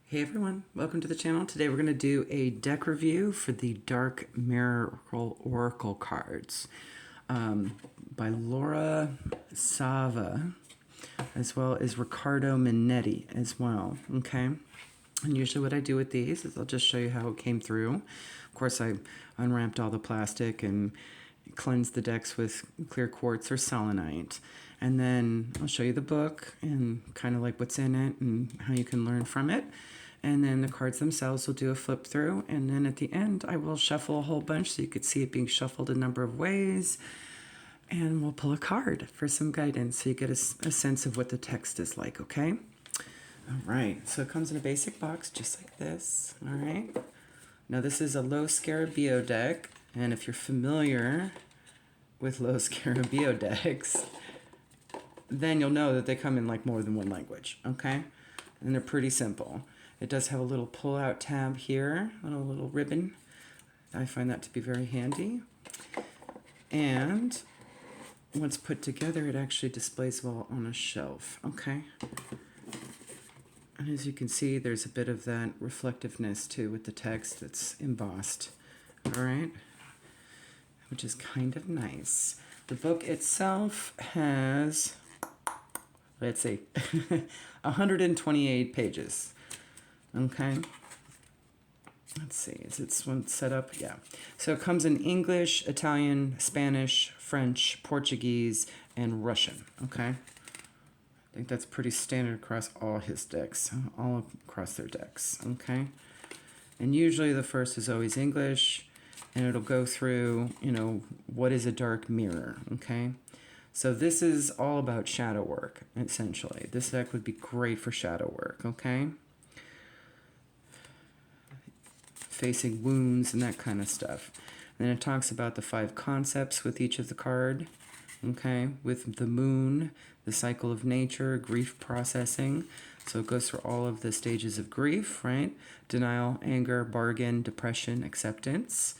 Hey everyone, welcome to the channel. Today we're going to do a deck review for the Dark Miracle Oracle cards by Laura Sava, as well as Riccardo Minetti as well, okay? And usually what I do with these is I'll just show you how it came through. Of course, I unwrapped all the plastic and cleansed the decks with clear quartz or selenite. And then I'll show you the book and kind of like what's in it and how you can learn from it. And then the cards themselves will do a flip through. And then at the end, I will shuffle a whole bunch so you could see it being shuffled a number of ways. And we'll pull a card for some guidance so you get a sense of what the text is like, okay? All right, so it comes in a basic box just like this, all right? Now this is a low scarabeo deck, and if you're familiar with low scarabeo decks, then you'll know that they come in like more than one language, okay? And they're pretty simple. It does have a little pull-out tab here, a little ribbon. I find that to be very handy. And once put together, it actually displays well on a shelf, okay? And as you can see, there's a bit of that reflectiveness too with the text that's embossed, all right? Which is kind of nice. The book itself has, let's see, 128 pages, okay? Let's see, is this one set up? Yeah. So it comes in English, Italian, Spanish, French, Portuguese, and Russian, okay? I think that's pretty standard across all his decks, all across their decks, okay? And usually the first is always English, and it'll go through, you know, what is a dark mirror, okay? So this is all about shadow work, essentially. This deck would be great for shadow work, okay? Facing wounds and that kind of stuff. And then it talks about the 5 concepts with each of the card, okay? With the moon, the cycle of nature, grief processing. So it goes through all of the stages of grief, right? Denial, anger, bargain, depression, acceptance.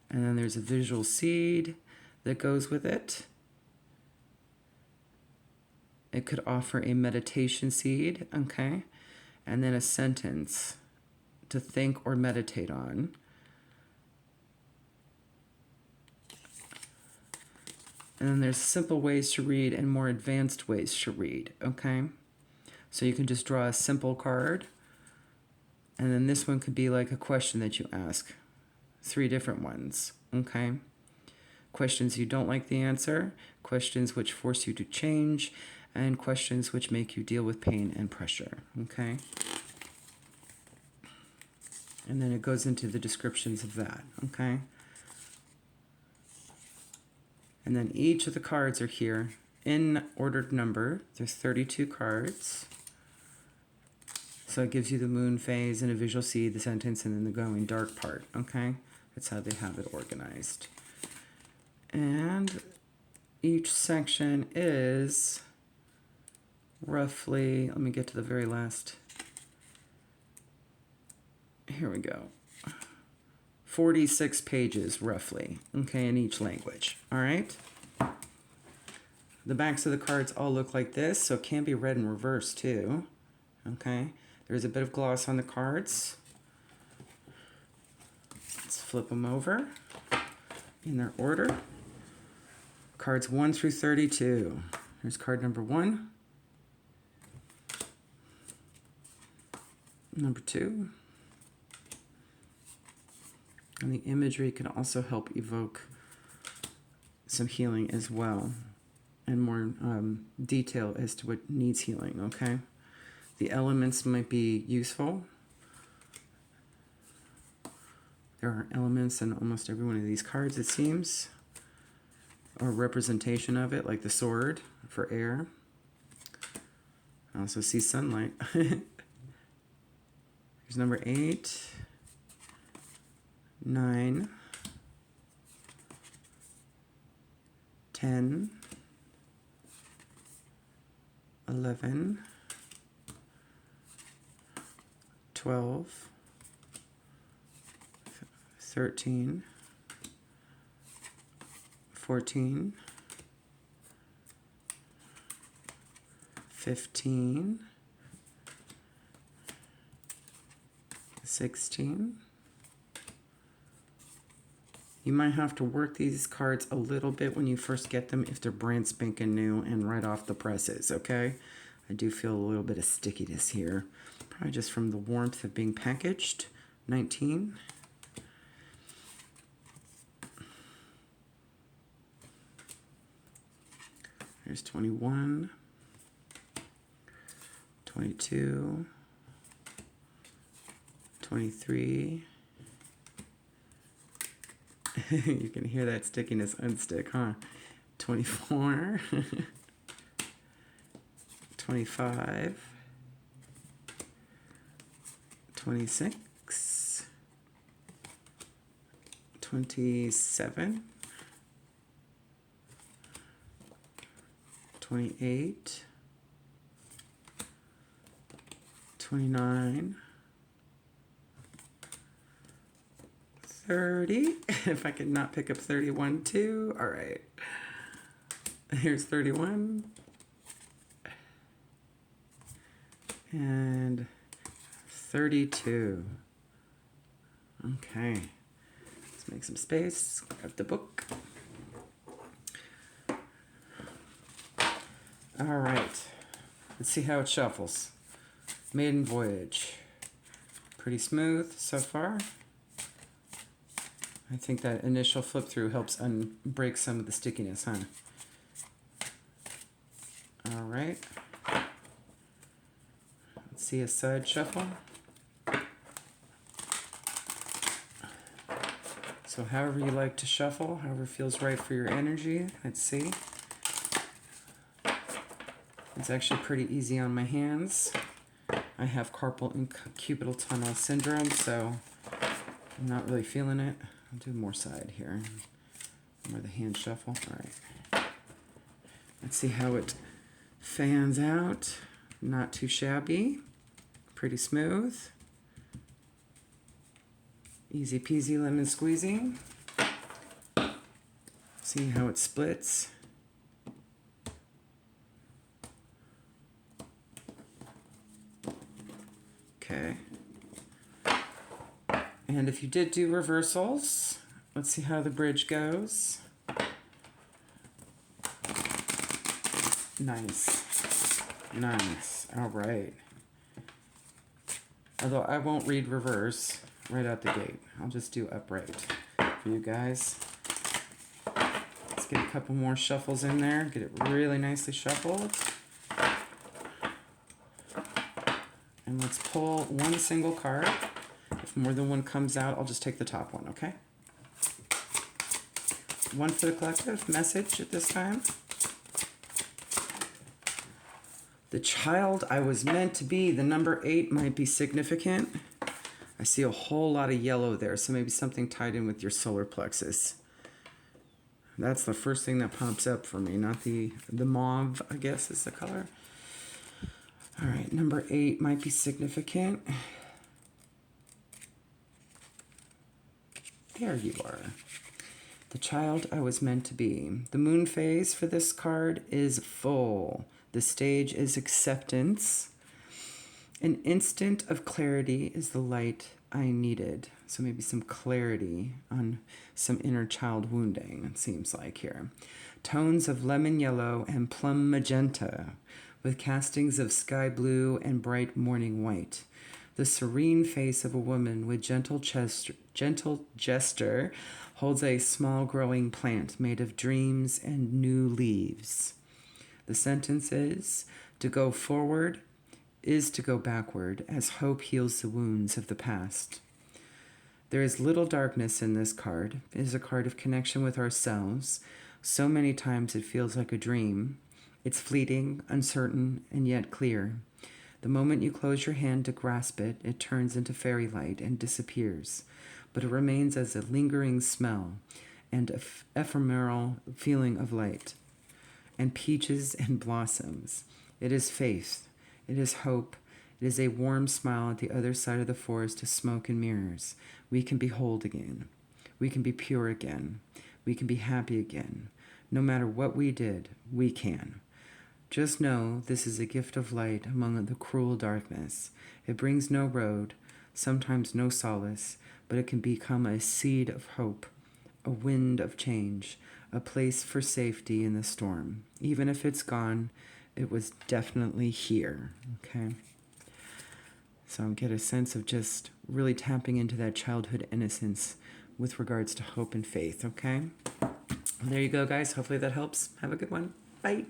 And then there's a visual seed that goes with it. It could offer a meditation seed, okay? And then a sentence to think or meditate on. And then there's simple ways to read and more advanced ways to read, okay? So you can just draw a simple card. And then this one could be like a question that you ask. 3 different ones, okay? Questions you don't like the answer, questions which force you to change, and questions which make you deal with pain and pressure, okay? And then it goes into the descriptions of that, okay? And then each of the cards are here in ordered number. There's 32 cards. So it gives you the moon phase and a visual seed, the sentence, and then the going dark part, okay? That's how they have it organized. And each section is roughly, let me get to the very last. Here we go. 46 pages roughly, okay, in each language, all right? The backs of the cards all look like this, so it can be read in reverse too, okay? There's a bit of gloss on the cards. Let's flip them over in their order. Cards 1 through 32. Here's card number 1. Number 2. And the imagery can also help evoke some healing as well, and more detail as to what needs healing, okay? The elements might be useful. There are elements in almost every one of these cards, it seems, or representation of it, like the sword for air. I also see sunlight. Here's number 8. 9, 10, 11, 12, 13, 14, 15, 16. You might have to work these cards a little bit when you first get them if they're brand spanking new and right off the presses, okay? I do feel a little bit of stickiness here. Probably just from the warmth of being packaged. 19. There's 21. 22. 23. You can hear that stickiness unstick, huh? 24. 25. 26. 27. 28. 29. 30. If I could not pick up 31 too. All right. Here's 31. And 32. Okay. Let's make some space. Grab the book. All right. Let's see how it shuffles. Maiden Voyage. Pretty smooth so far. I think that initial flip through helps break some of the stickiness, huh? All right. Let's see a side shuffle. So however you like to shuffle, however feels right for your energy. Let's see. It's actually pretty easy on my hands. I have carpal and cubital tunnel syndrome, so I'm not really feeling it. I'll do more side here. More the hand shuffle. All right. Let's see how it fans out. Not too shabby. Pretty smooth. Easy peasy lemon squeezy. See how it splits. Okay. And if you did do reversals, let's see how the bridge goes. Nice. Nice. All right. Although I won't read reverse right out the gate. I'll just do upright for you guys. Let's get a couple more shuffles in there. Get it really nicely shuffled. And let's pull one single card. If more than one comes out, I'll just take the top one, okay? One for the collective message at this time. The child I was meant to be, the number 8 might be significant. I see a whole lot of yellow there, so maybe something tied in with your solar plexus. That's the first thing that pops up for me, not the mauve, I guess is the color. All right, number 8 might be significant. There you are. The child I was meant to be. The moon phase for this card is full. The stage is acceptance. An instant of clarity is the light I needed. So maybe some clarity on some inner child wounding, it seems like here. Tones of lemon yellow and plum magenta, with castings of sky blue and bright morning white. The serene face of a woman with gentle gesture holds a small growing plant made of dreams and new leaves. The sentence is, to go forward is to go backward, as hope heals the wounds of the past. There is little darkness in this card. It is a card of connection with ourselves. So many times it feels like a dream. It's fleeting, uncertain, and yet clear. The moment you close your hand to grasp it, it turns into fairy light and disappears, but it remains as a lingering smell and ephemeral feeling of light, and peaches and blossoms. It is faith. It is hope. It is a warm smile at the other side of the forest of smoke and mirrors. We can be whole again. We can be pure again. We can be happy again. No matter what we did, we can. Just know this is a gift of light among the cruel darkness. It brings no road, sometimes no solace, but it can become a seed of hope, a wind of change, a place for safety in the storm. Even if it's gone, it was definitely here, okay? So I get a sense of just really tapping into that childhood innocence with regards to hope and faith, okay? There you go, guys. Hopefully that helps. Have a good one. Bye.